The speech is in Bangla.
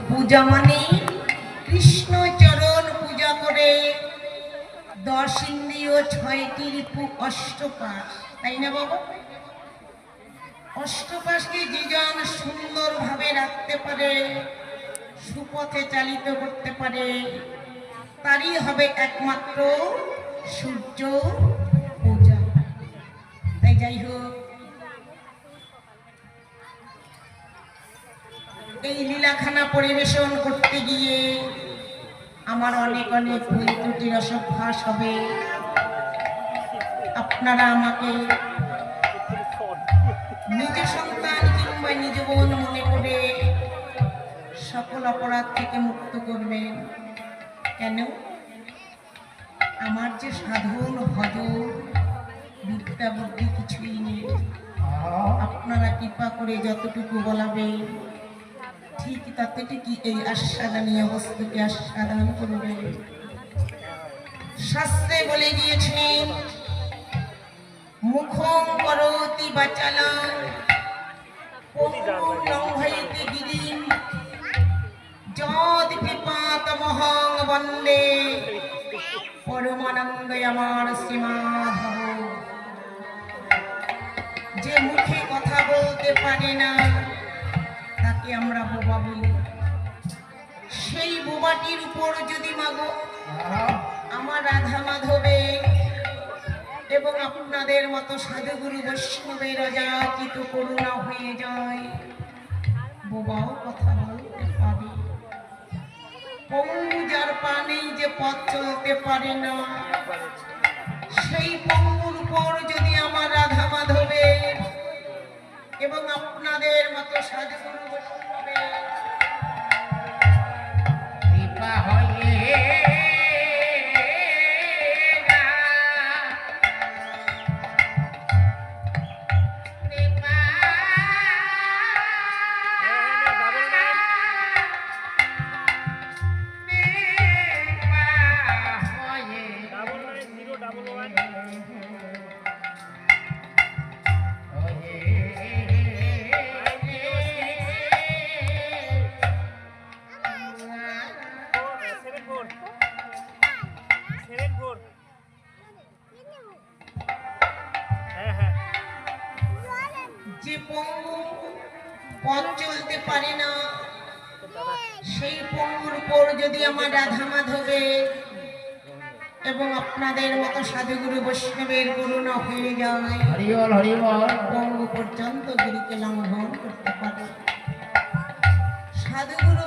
পূজা মানে কৃষ্ণ চরণ পূজা করে 10 ইন্দ্রিয় 6টি রিপু অষ্টপাশ, তাই না বাবা? অষ্টপাশকে যে জন সুন্দরভাবে রাখতে পারে, সুপথে চালিত করতে পারে, তারই হবে একমাত্র সূর্য পূজা। তাই যাই হোক, এই লীলাখানা পরিবেশন করতে গিয়ে আমার অনেক অনেক ভুল ত্রুটির অসভ্যাস হবে। আপনারা আমাকে নিজ সন্তান কিংবা নিজ বোন মনে করে সকল অপরাধ থেকে মুক্ত করবেন। কেন? আমার যে সাধন ভজন বিদ্যা বুদ্ধি কিছুই নেই। আপনারা কৃপা করে যতটুকু বলাবেন ঠিক ততটুকু এই আস্বাদনীয় বস্তুকে আস্বাদন করবে। শাস্ত্রে বলে গিয়েছেন, মুখং করোতি বাচালাং লঙ্ঘয়তি গিরিম যদ কৃপাতমহং বন্দে পরমানন্দে আমার শ্রীমাধব। যে মুখে কথা বলতে পারে না তাকে আমরা বোবা বলি। সেই বোবাটির উপর যদি মাগো আমার রাধা মাধবে এবং আপনাদের মতো সাধুগুরু বৈষ্ণবের অযাচিত করুণা হয়ে যায়, বোবাও কথা বলতে পারে। পঙ্গু যার পা নেই, যে পথ চলতে পারে না, সেই পঙ্গুর উপর যদি আমার রাধা মাধবে এবং আপনাদের মতো সাধুগুরু বৈষ্ণবের কৃপা হয়ে যে পঙ্গু পথ চলতে পারে না, সেই পঙ্গুর উপর যদি আমার রাধা মাধবে এবং আপনাদের মতো সাধুগুরু বৈষ্ণবের করুণা হয়ে যায়, পঙ্গু পর্যন্ত গিরিকে লঙ্ঘন করতে পারে। সাধুগুরু